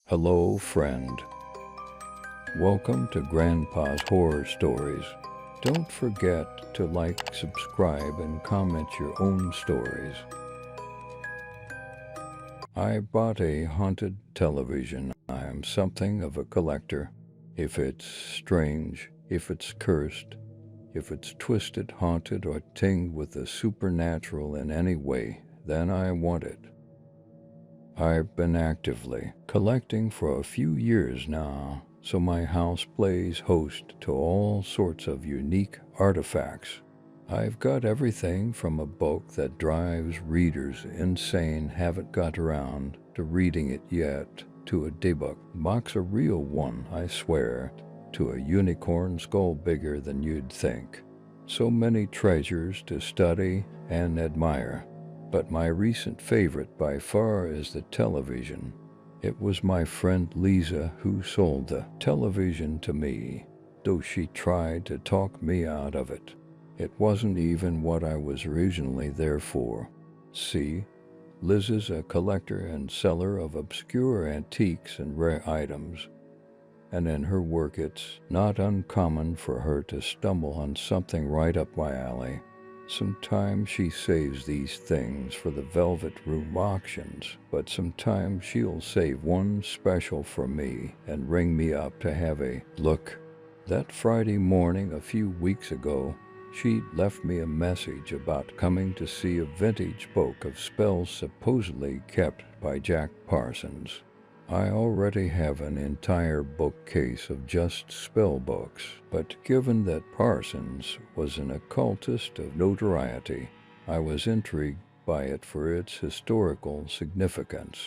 Hello, friend. Welcome to Grandpa's Horror Stories. Don't forget to like, subscribe, and comment your own stories. I bought a haunted television. I am something of a collector. If it's strange, if it's cursed, if it's twisted, haunted, or tinged with the supernatural in any way, then I want it. I've been actively collecting for a few years now, so my house plays host to all sorts of unique artifacts. I've got everything from a book that drives readers insane, haven't got around to reading it yet, to a debug box, a real one, I swear, to a unicorn skull bigger than you'd think. So many treasures to study and admire. But my recent favorite by far is the television. It was my friend Lisa who sold the television to me, though she tried to talk me out of it. It wasn't even what I was originally there for. See, Liz is a collector and seller of obscure antiques and rare items, and in her work it's not uncommon for her to stumble on something right up my alley. Sometimes she saves these things for the Velvet Room auctions, but sometimes she'll save one special for me and ring me up to have a look. That Friday morning a few weeks ago, she left me a message about coming to see a vintage book of spells supposedly kept by Jack Parsons. I already have an entire bookcase of just spell books, but given that Parsons was an occultist of notoriety, I was intrigued by it for its historical significance.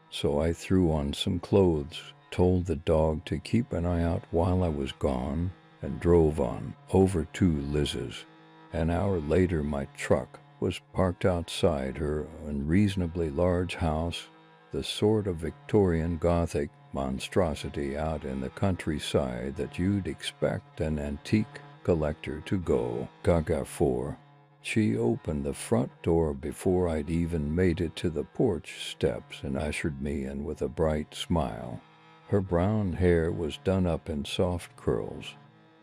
So I threw on some clothes, told the dog to keep an eye out while I was gone, and drove on over to Liz's. An hour later, my truck was parked outside her unreasonably large house, the sort of Victorian Gothic monstrosity out in the countryside that you'd expect an antique collector to go gaga for. She opened the front door before I'd even made it to the porch steps and ushered me in with a bright smile. Her brown hair was done up in soft curls,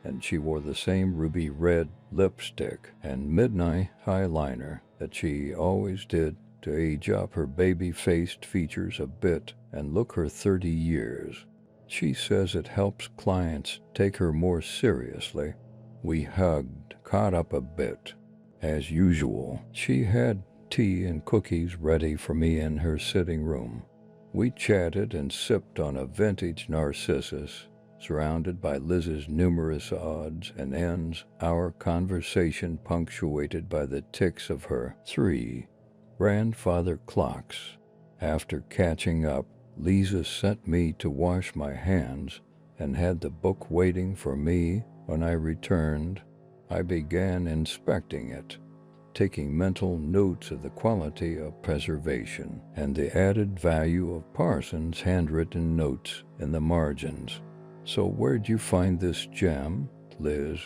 and she wore the same ruby red lipstick and midnight eyeliner that she always did to age up her baby-faced features a bit and look her 30 years. She says it helps clients take her more seriously. We hugged, caught up a bit. As usual, she had tea and cookies ready for me in her sitting room. We chatted and sipped on a vintage Narcissus, surrounded by Liz's numerous odds and ends, our conversation punctuated by the ticks of her 3 grandfather clocks. After catching up, Lisa sent me to wash my hands and had the book waiting for me when I returned. I began inspecting it, taking mental notes of the quality of preservation and the added value of Parsons' handwritten notes in the margins. "So where'd you find this gem, Liz?"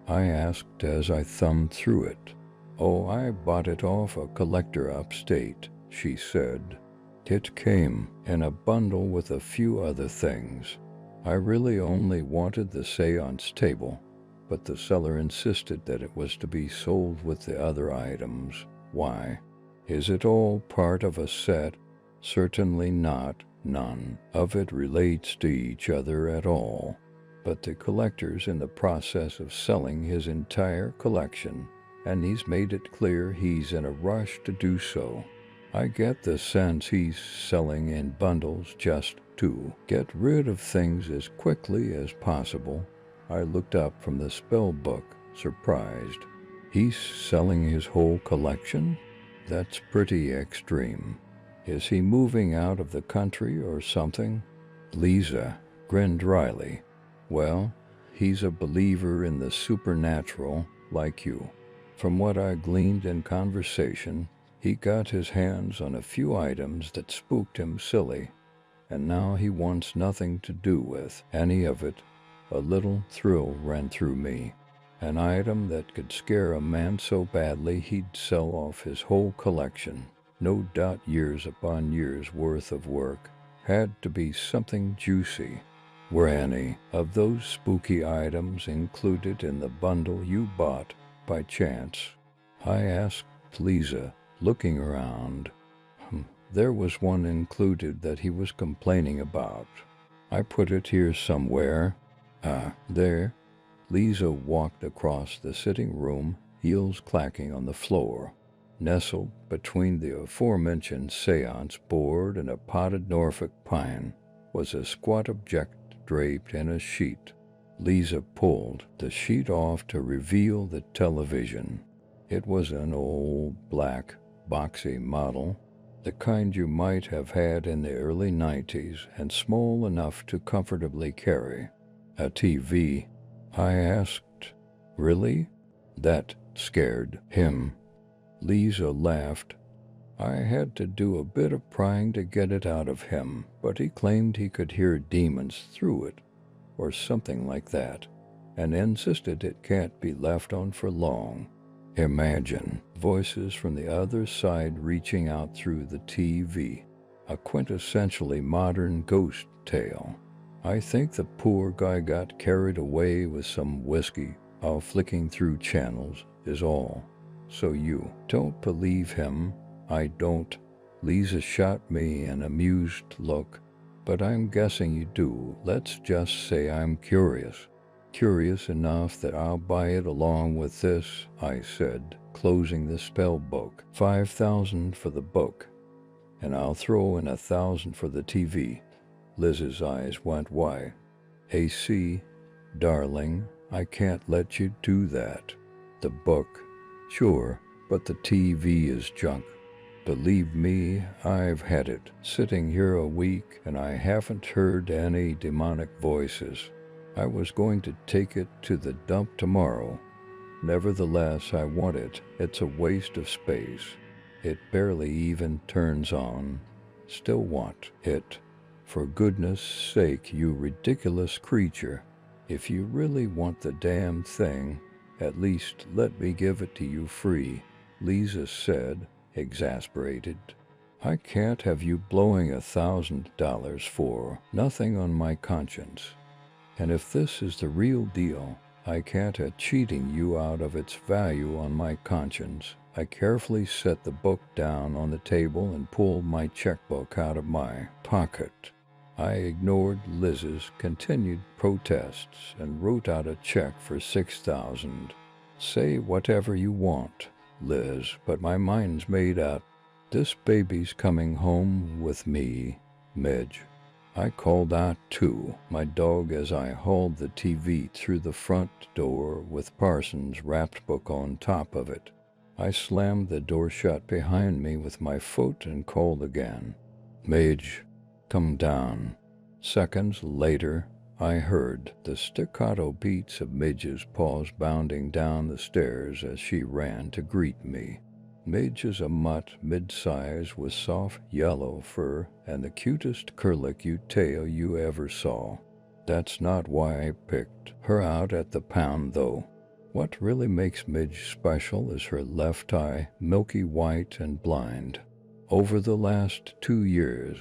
I asked as I thumbed through it. "Oh, I bought it off a collector upstate," she said. "It came in a bundle with a few other things. I really only wanted the seance table, but the seller insisted that it was to be sold with the other items. Why? Is it all part of a set? Certainly not. None of it relates to each other at all. But the collector's in the process of selling his entire collection, and he's made it clear he's in a rush to do so. I get the sense he's selling in bundles just to get rid of things as quickly as possible." I looked up from the spell book, surprised. "He's selling his whole collection? That's pretty extreme. Is he moving out of the country or something?" Lisa grinned dryly. "Well, he's a believer in the supernatural, like you. From what I gleaned in conversation, he got his hands on a few items that spooked him silly, and now he wants nothing to do with any of it." A little thrill ran through me. An item that could scare a man so badly he'd sell off his whole collection. No doubt years upon years worth of work Had to be something juicy. Were any of those spooky items included in the bundle you bought by chance? I asked Lisa, looking around. There was one included that he was complaining about. I put it here somewhere. There. Lisa walked across the sitting room, heels clacking on the floor. Nestled between the aforementioned seance board and a potted Norfolk pine was a squat object draped in a sheet. Lisa pulled the sheet off to reveal the television. It was an old, black, boxy model, the kind you might have had in the early 90s and small enough to comfortably carry. A TV? I asked. Really? That scared him. Lisa laughed. I had to do a bit of prying to get it out of him, but he claimed he could hear demons through it, or something like that, and insisted it can't be left on for long. Imagine voices from the other side reaching out through the TV. A quintessentially modern ghost tale. I think the poor guy got carried away with some whiskey while flicking through channels is all. So you don't believe him? I don't. Lisa shot me an amused look. But I'm guessing you do. Let's just say I'm curious. Curious enough that I'll buy it along with this, I said, closing the spell book. $5,000 for the book, and I'll throw in $1,000 for the TV. Liz's eyes went wide. AC, darling, I can't let you do that. The book, sure, but the TV is junk. Believe me, I've had it. Sitting here a week and I haven't heard any demonic voices. I was going to take it to the dump tomorrow. Nevertheless, I want it. It's a waste of space. It barely even turns on. Still want it. For goodness sake, you ridiculous creature. If you really want the damn thing, at least let me give it to you free, Lisa said, exasperated. I can't have you blowing $1,000 for nothing on my conscience. And if this is the real deal, I can't have cheating you out of its value on my conscience. I carefully set the book down on the table and pulled my checkbook out of my pocket. I ignored Liz's continued protests and wrote out a check for $6,000. Say whatever you want, Liz, but my mind's made up. This baby's coming home with me, Midge. I called out to my dog as I hauled the TV through the front door with Parsons' wrapped book on top of it. I slammed the door shut behind me with my foot and called again. Midge, come down. Seconds later, I heard the staccato beats of Midge's paws bounding down the stairs as she ran to greet me. Midge is a mutt mid-size with soft yellow fur and the cutest curlicue tail you ever saw. That's not why I picked her out at the pound, though. What really makes Midge special is her left eye, milky white and blind. Over the last 2 years,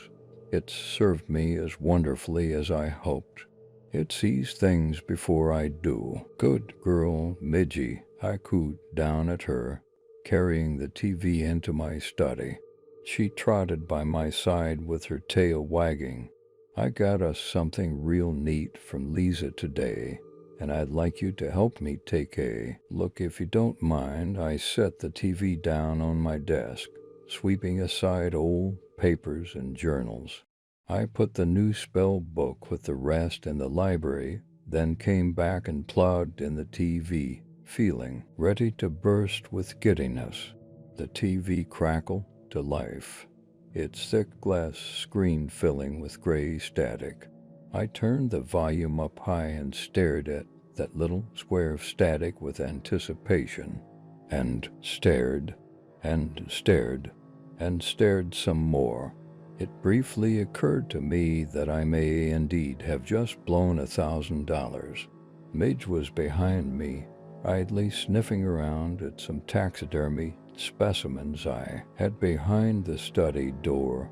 it's served me as wonderfully as I hoped. It sees things before I do. Good girl, Midgie, I cooed down at her, carrying the TV into my study. She trotted by my side with her tail wagging. I got us something real neat from Lisa today, and I'd like you to help me take a look if you don't mind. I set the TV down on my desk, sweeping aside old papers and journals. I put the new spell book with the rest in the library, then came back and plugged in the TV, feeling ready to burst with giddiness. The TV crackled to life, its thick glass screen filling with gray static. I turned the volume up high and stared at that little square of static with anticipation, and stared, and stared, and stared some more. It briefly occurred to me that I may indeed have just blown $1,000. Midge was behind me, idly sniffing around at some taxidermy specimens I had behind the study door.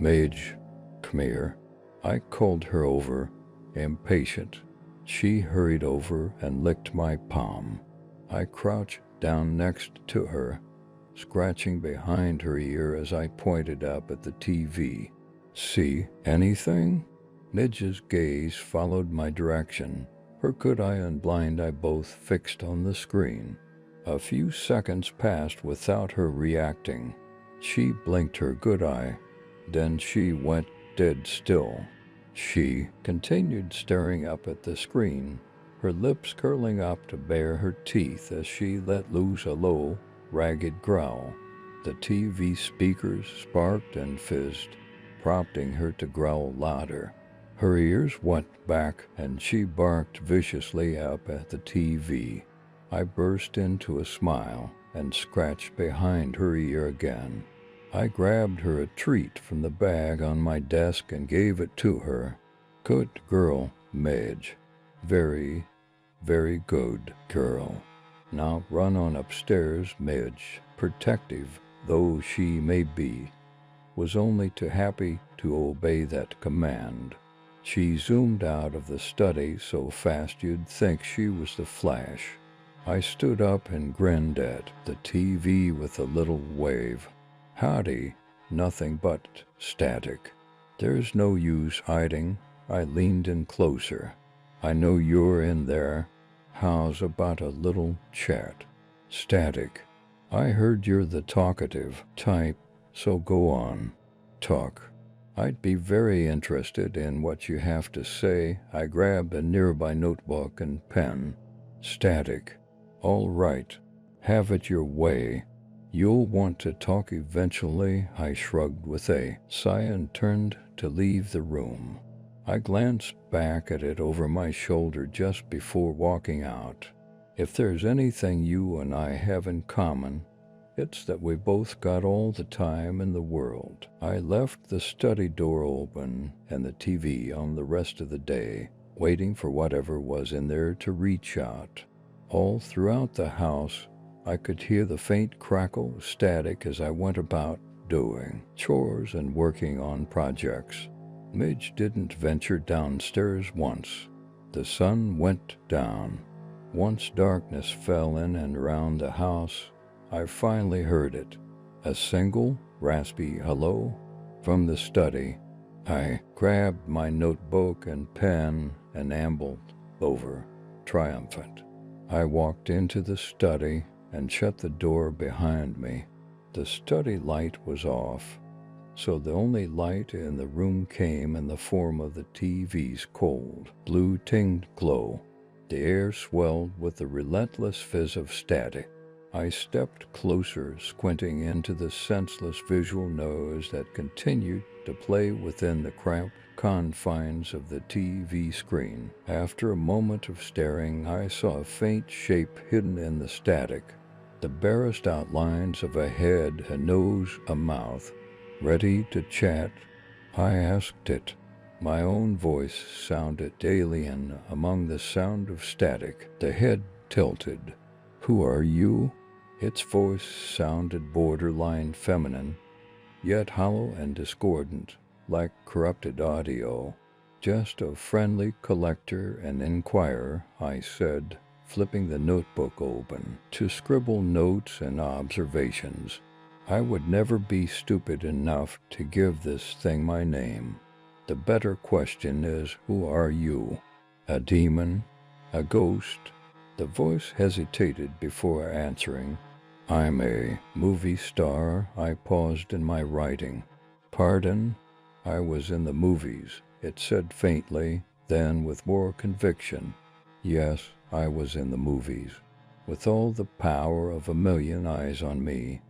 Midge, Come here. I called her over, impatient. She hurried over and licked my palm. I crouched down next to her, scratching behind her ear as I pointed up at the TV. See anything? Midge's gaze followed my direction, her good eye and blind eye both fixed on the screen. A few seconds passed without her reacting. She blinked her good eye, then she went dead still. She continued staring up at the screen, her lips curling up to bare her teeth as she let loose a low, ragged growl. The TV speakers sparked and fizzed, prompting her to growl louder. Her ears went back and she barked viciously up at the TV. I burst into a smile and scratched behind her ear again. I grabbed her a treat from the bag on my desk and gave it to her. Good girl, Midge. Very, very good girl. Now run on upstairs. Midge, protective though she may be, was only too happy to obey that command. She zoomed out of the study so fast you'd think she was the Flash. I stood up and grinned at the TV with a little wave. Howdy, nothing but static. There's no use hiding. I leaned in closer. I know you're in there. How's about a little chat? Static. I heard you're the talkative type, so go on. Talk. I'd be very interested in what you have to say. I grabbed a nearby notebook and pen. Static. All right. Have it your way. You'll want to talk eventually. I shrugged with a sigh and turned to leave the room. I glanced back at it over my shoulder just before walking out. If there's anything you and I have in common, it's that we both got all the time in the world. I left the study door open and the TV on the rest of the day, waiting for whatever was in there to reach out. All throughout the house, I could hear the faint crackle of static as I went about doing chores and working on projects. Midge didn't venture downstairs once. The sun went down. Once darkness fell in and around the house, I finally heard it. A single, raspy hello from the study. I grabbed my notebook and pen and ambled over, triumphant. I walked into the study and shut the door behind me. The study light was off, so the only light in the room came in the form of the TV's cold, blue-tinged glow. The air swelled with the relentless fizz of static. I stepped closer, squinting into the senseless visual noise that continued to play within the cramped confines of the TV screen. After a moment of staring, I saw a faint shape hidden in the static, the barest outlines of a head, a nose, a mouth. Ready to chat? I asked it. My own voice sounded alien among the sound of static. The head tilted. Who are you? Its voice sounded borderline feminine, yet hollow and discordant, like corrupted audio. Just a friendly collector and inquirer, I said, flipping the notebook open to scribble notes and observations. I would never be stupid enough to give this thing my name. The better question is, who are you? A demon? A ghost? The voice hesitated before answering. I'm a movie star. I paused in my writing. Pardon? I was in the movies, it said faintly, then with more conviction. Yes, I was in the movies. With all the power of a million eyes on me.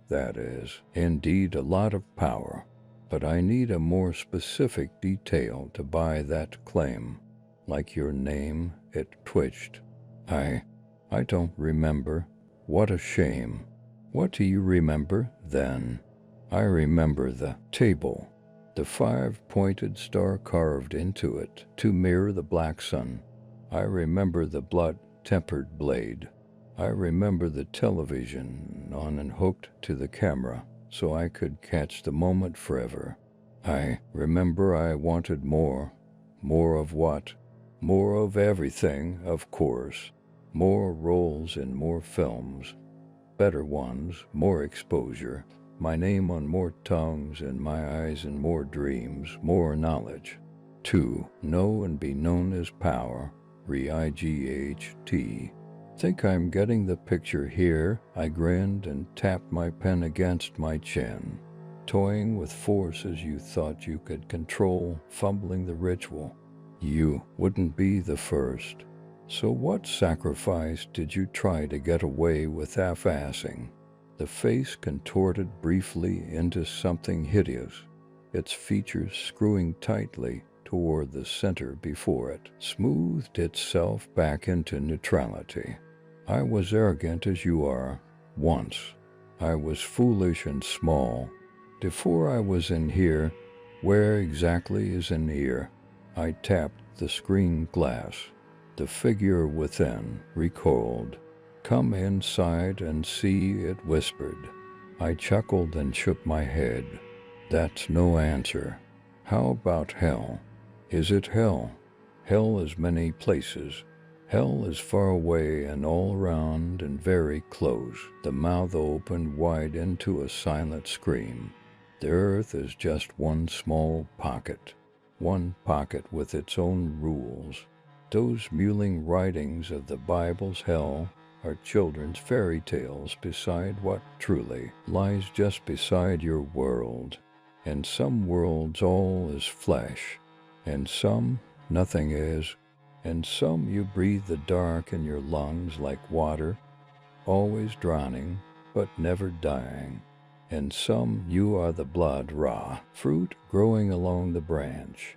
That is, indeed, a lot of power. But I need a more specific detail to buy that claim. Like your name, it twitched. I don't remember. What a shame. What do you remember, then? I remember the table, the 5-pointed star carved into it to mirror the black sun. I remember the blood-tempered blade. I remember the television on and hooked to the camera so I could catch the moment forever. I remember I wanted more. More of what? More of everything, of course. More roles in more films. Better ones, more exposure. My name on more tongues and my eyes in more dreams, more knowledge. 2. Know and be known as power. R-I-G-H-T. Think I'm getting the picture here? I grinned and tapped my pen against my chin. Toying with forces you thought you could control, fumbling the ritual. You wouldn't be the first. So what sacrifice did you try to get away with half-assing? The face contorted briefly into something hideous, its features screwing tightly toward the center before it, smoothed itself back into neutrality. I was arrogant as you are, once. I was foolish and small. Before I was in here, where exactly is an ear? I tapped the screen glass. The figure within recoiled. Come inside and see, it whispered. I chuckled and shook my head. That's no answer. How about hell? Is it hell? Hell is many places. Hell is far away and all around and very close. The mouth opened wide into a silent scream. The earth is just one small pocket. One pocket with its own rules. Those mewling writings of the Bible's hell are children's fairy tales beside what truly lies just beside your world. In some worlds all is flesh, in some nothing is, in some you breathe the dark in your lungs like water, always drowning but never dying. In some you are the blood raw, fruit growing along the branch,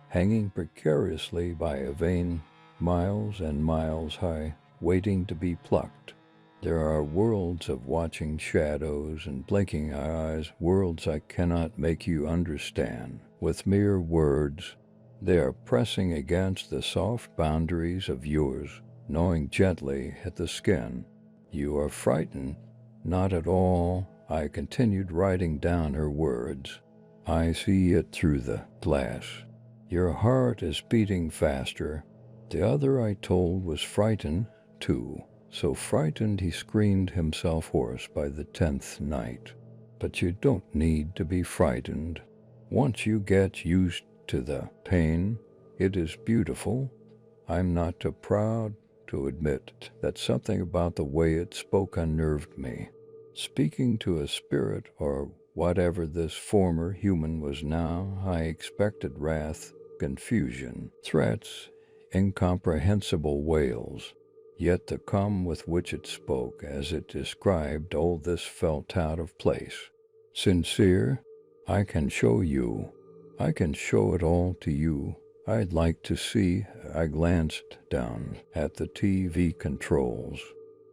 hanging precariously by a vein, miles and miles high, waiting to be plucked. There are worlds of watching shadows and blinking eyes, worlds I cannot make you understand with mere words. They are pressing against the soft boundaries of yours, gnawing gently at the skin. You are frightened? Not at all. I continued writing down her words. I see it through the glass. Your heart is beating faster. The other I told was frightened, too. So frightened he screamed himself hoarse by the 10th night. But you don't need to be frightened. Once you get used to the pain, it is beautiful. I'm not too proud to admit that something about the way it spoke unnerved me. Speaking to a spirit or whatever this former human was now, I expected wrath, confusion, threats, incomprehensible wails. Yet the calm with which it spoke as it described all this felt out of place. Sincere? I can show you. I can show it all to you. I'd like to see. I glanced down at the TV controls.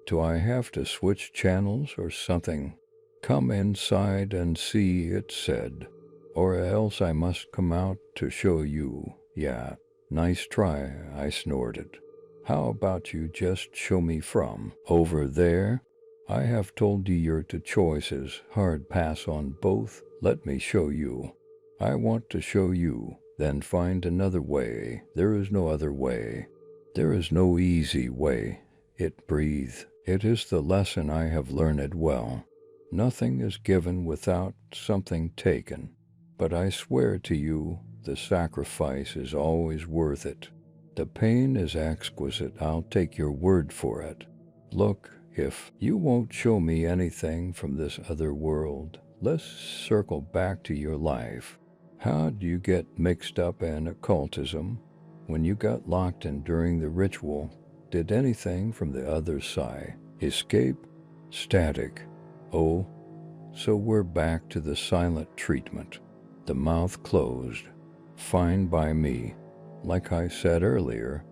Do I have to switch channels or something? Come inside and see, it said. Or else I must come out to show you. Yeah, nice try, I snorted. How about you just show me from over there? I have told you your two choices. Hard pass on both. Let me show you. I want to show you. Then find another way. There is no other way. There is no easy way. It breathe. It is the lesson I have learned well. Nothing is given without something taken. But I swear to you, the sacrifice is always worth it. The pain is exquisite. I'll take your word for it. Look, if you won't show me anything from this other world, let's circle back to your life. How'd you get mixed up in occultism? When you got locked in during the ritual, did anything from the other side escape? Static. Oh, so we're back to the silent treatment. The mouth closed. Fine by me. Like I said earlier,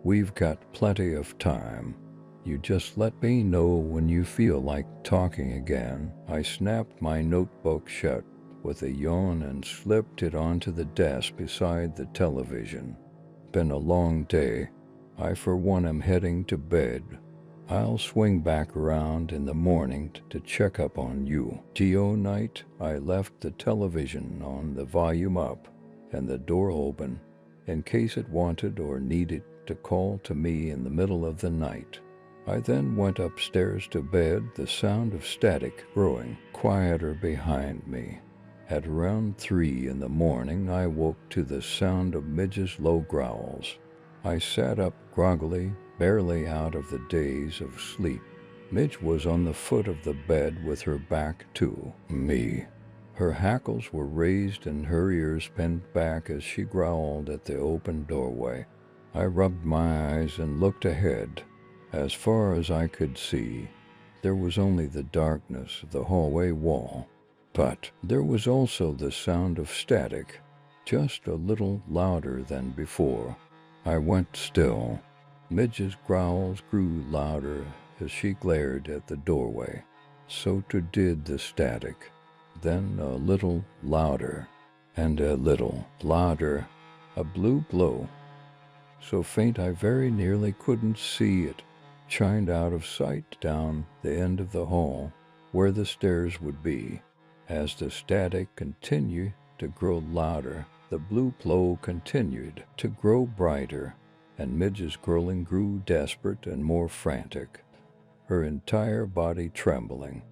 we've got plenty of time. You just let me know when you feel like talking again. I snapped my notebook shut with a yawn and slipped it onto the desk beside the television. Been a long day. I for one am heading to bed. I'll swing back around in the morning to check up on you. T.O. night, I left the television on the volume up and the door open in case it wanted or needed to call to me in the middle of the night. I then went upstairs to bed, the sound of static growing quieter behind me. At around 3 in the morning, I woke to the sound of Midge's low growls. I sat up groggily, barely out of the daze of sleep. Midge was on the foot of the bed with her back to me. Her hackles were raised and her ears pinned back as she growled at the open doorway. I rubbed my eyes and looked ahead. As far as I could see, there was only the darkness of the hallway wall. But there was also the sound of static, just a little louder than before. I went still. Midge's growls grew louder as she glared at the doorway. So too did the static. Then a little louder, and a little louder, a blue glow, so faint I very nearly couldn't see it, shined out of sight down the end of the hall, where the stairs would be. As the static continued to grow louder, the blue glow continued to grow brighter, and Midge's growling grew desperate and more frantic, her entire body trembling.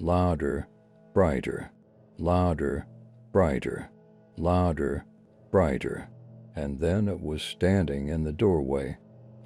Louder, brighter, louder, brighter, louder, brighter, and then it was standing in the doorway.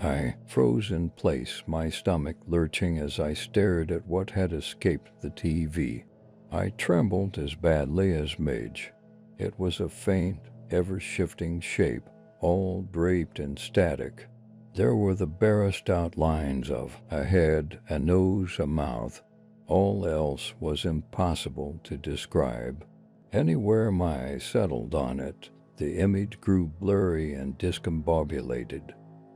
I froze in place, my stomach lurching as I stared at what had escaped the TV. I trembled as badly as Midge. It was a faint, ever-shifting shape, all draped in static. There were the barest outlines of a head, a nose, a mouth. All else was impossible to describe. Anywhere my eye settled on it, the image grew blurry and discombobulated.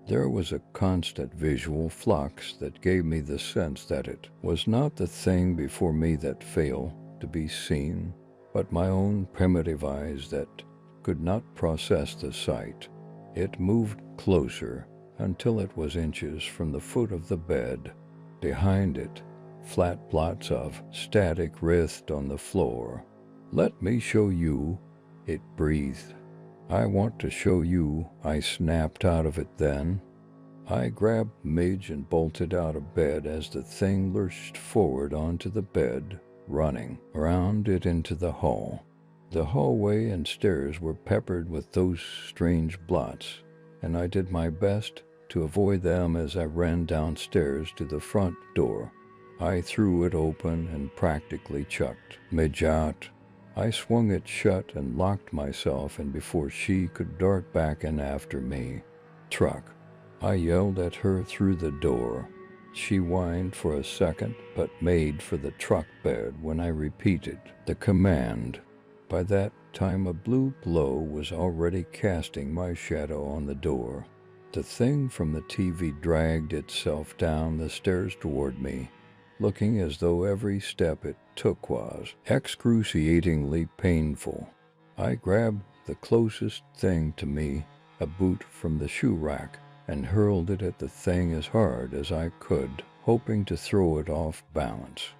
There was a constant visual flux that gave me the sense that it was not the thing before me that failed to be seen, but my own primitive eyes that could not process the sight. It moved closer until it was inches from the foot of the bed. Behind it, flat blots of static writhed on the floor. "Let me show you," it breathed. "I want to show you," I snapped out of it then. I grabbed Midge and bolted out of bed as the thing lurched forward onto the bed, running around it into the hall. The hallway and stairs were peppered with those strange blots, and I did my best to avoid them as I ran downstairs to the front door. I threw it open and practically chucked Midge out. I swung it shut and locked myself in before she could dart back in after me. "Truck!" I yelled at her through the door. She whined for a second, but made for the truck bed when I repeated the command. By that time a blue glow was already casting my shadow on the door. The thing from the TV dragged itself down the stairs toward me, looking as though every step it took was excruciatingly painful. I grabbed the closest thing to me, a boot from the shoe rack, and hurled it at the thing as hard as I could, hoping to throw it off balance.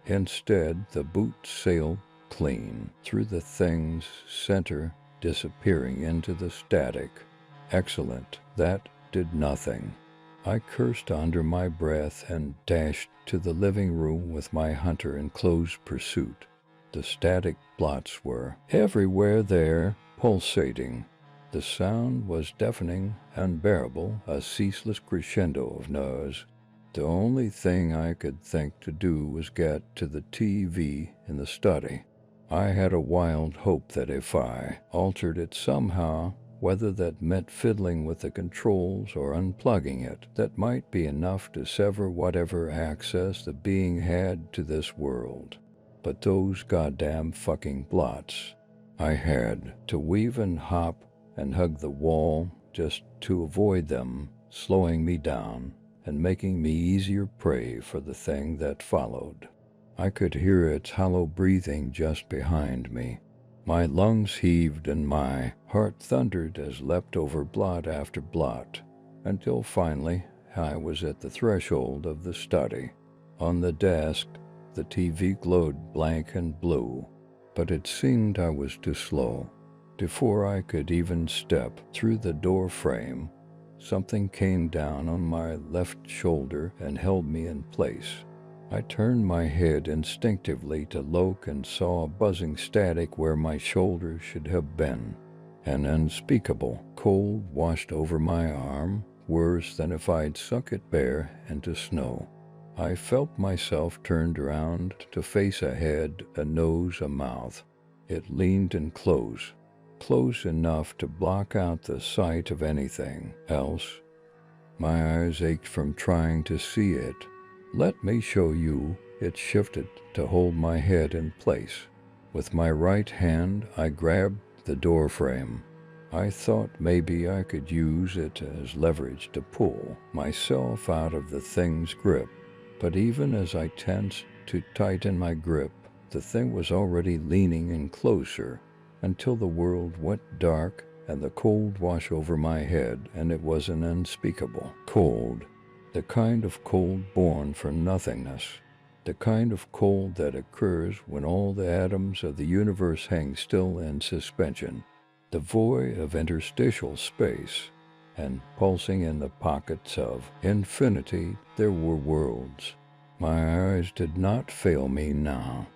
Instead, the boot sailed clean through the thing's center, disappearing into the static. Excellent, that did nothing. I cursed under my breath and dashed to the living room with my hunter in close pursuit. The static blots were everywhere there, pulsating. The sound was deafening, unbearable, a ceaseless crescendo of noise. The only thing I could think to do was get to the TV in the study. I had a wild hope that if I altered it somehow, whether that meant fiddling with the controls or unplugging it, that might be enough to sever whatever access the being had to this world. But those goddamn fucking blots. I had to weave and hop and hug the wall just to avoid them, slowing me down and making me easier prey for the thing that followed. I could hear its hollow breathing just behind me. My lungs heaved and my heart thundered as leapt over blot after blot, until finally, I was at the threshold of the study. On the desk, the TV glowed blank and blue, but it seemed I was too slow. Before I could even step through the door frame, something came down on my left shoulder and held me in place. I turned my head instinctively to look and saw a buzzing static where my shoulder should have been. An unspeakable cold washed over my arm, worse than if I'd sunk it bare into snow. I felt myself turned around to face a head, a nose, a mouth. It leaned in close enough to block out the sight of anything else. My eyes ached from trying to see it. "Let me show you." It shifted to hold my head in place. With my right hand, I grabbed the door frame. I thought maybe I could use it as leverage to pull myself out of the thing's grip. But even as I tensed to tighten my grip, the thing was already leaning in closer, until the world went dark and the cold washed over my head, and it was an unspeakable cold. The kind of cold born from nothingness. The kind of cold that occurs when all the atoms of the universe hang still in suspension. The void of interstitial space, and pulsing in the pockets of infinity there were worlds. My eyes did not fail me now.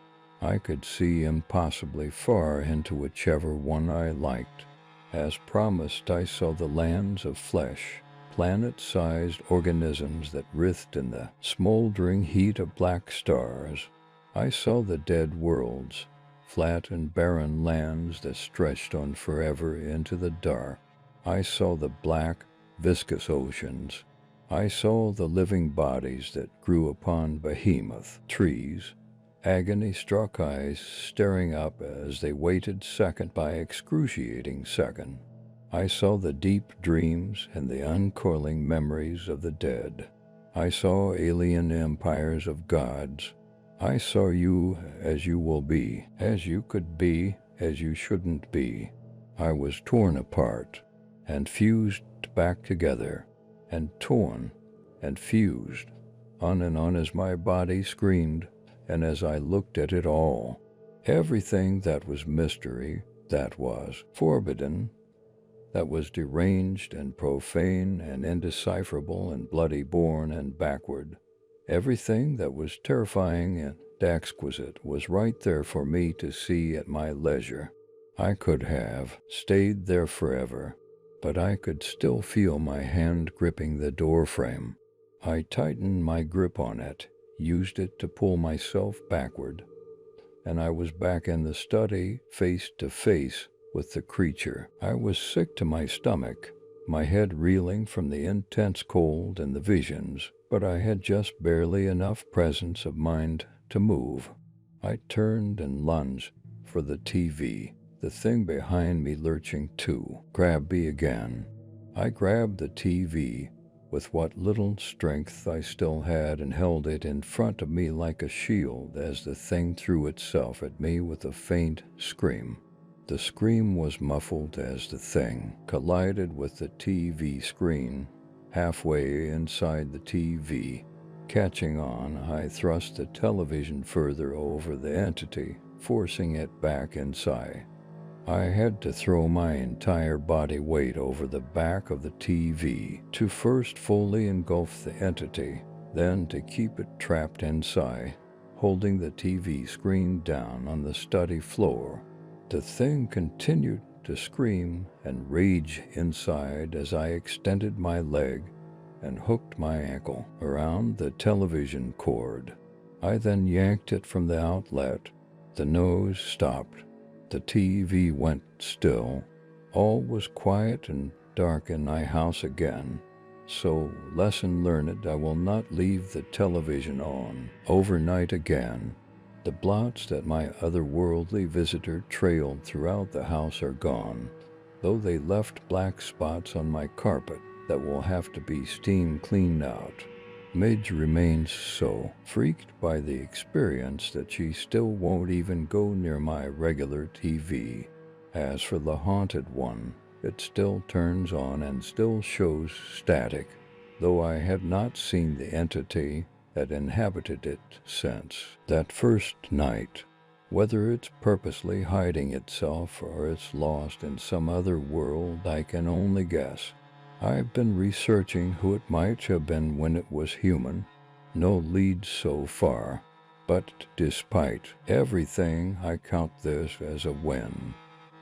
I could see impossibly far into whichever one I liked. As promised, I saw the lands of flesh, planet-sized organisms that writhed in the smoldering heat of black stars. I saw the dead worlds, flat and barren lands that stretched on forever into the dark. I saw the black, viscous oceans. I saw the living bodies that grew upon behemoth trees, agony-struck eyes staring up as they waited second by excruciating second. I saw the deep dreams and the uncoiling memories of the dead. I saw alien empires of gods. I saw you as you will be, as you could be, as you shouldn't be. I was torn apart and fused back together, and torn and fused, on and on as my body screamed, and as I looked at it all. Everything that was mystery, that was forbidden, that was deranged and profane and indecipherable and bloody born and backward. Everything that was terrifying and exquisite was right there for me to see at my leisure. I could have stayed there forever, but I could still feel my hand gripping the door frame. I tightened my grip on it, used it to pull myself backward, and I was back in the study, face to face with the creature. I was sick to my stomach, my head reeling from the intense cold and the visions, but I had just barely enough presence of mind to move. I turned and lunged for the TV, the thing behind me lurching too. Grab me again. I grabbed the TV with what little strength I still had and held it in front of me like a shield as the thing threw itself at me with a faint scream. The scream was muffled as the thing collided with the TV screen. Halfway inside the TV, catching on, I thrust the television further over the entity, forcing it back inside. I had to throw my entire body weight over the back of the TV to first fully engulf the entity, then to keep it trapped inside, holding the TV screen down on the study floor. The thing continued to scream and rage inside as I extended my leg and hooked my ankle around the television cord. I then yanked it from the outlet. The nose stopped. The TV went still. All was quiet and dark in my house again. So, lesson learned, I will not leave the television on overnight again. The blots that my otherworldly visitor trailed throughout the house are gone, though they left black spots on my carpet that will have to be steam cleaned out. Midge remains so freaked by the experience that she still won't even go near my regular TV. As for the haunted one, it still turns on and still shows static, though I had not seen the entity that inhabited it since that first night. Whether it's purposely hiding itself or it's lost in some other world, I can only guess. I've been researching who it might have been when it was human. No leads so far, but despite everything, I count this as a win.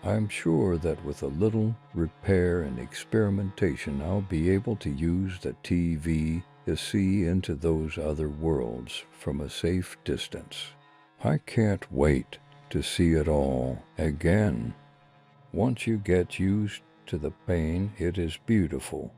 I'm sure that with a little repair and experimentation, I'll be able to use the TV to see into those other worlds from a safe distance. I can't wait to see it all again. Once you get used to the pain, it is beautiful.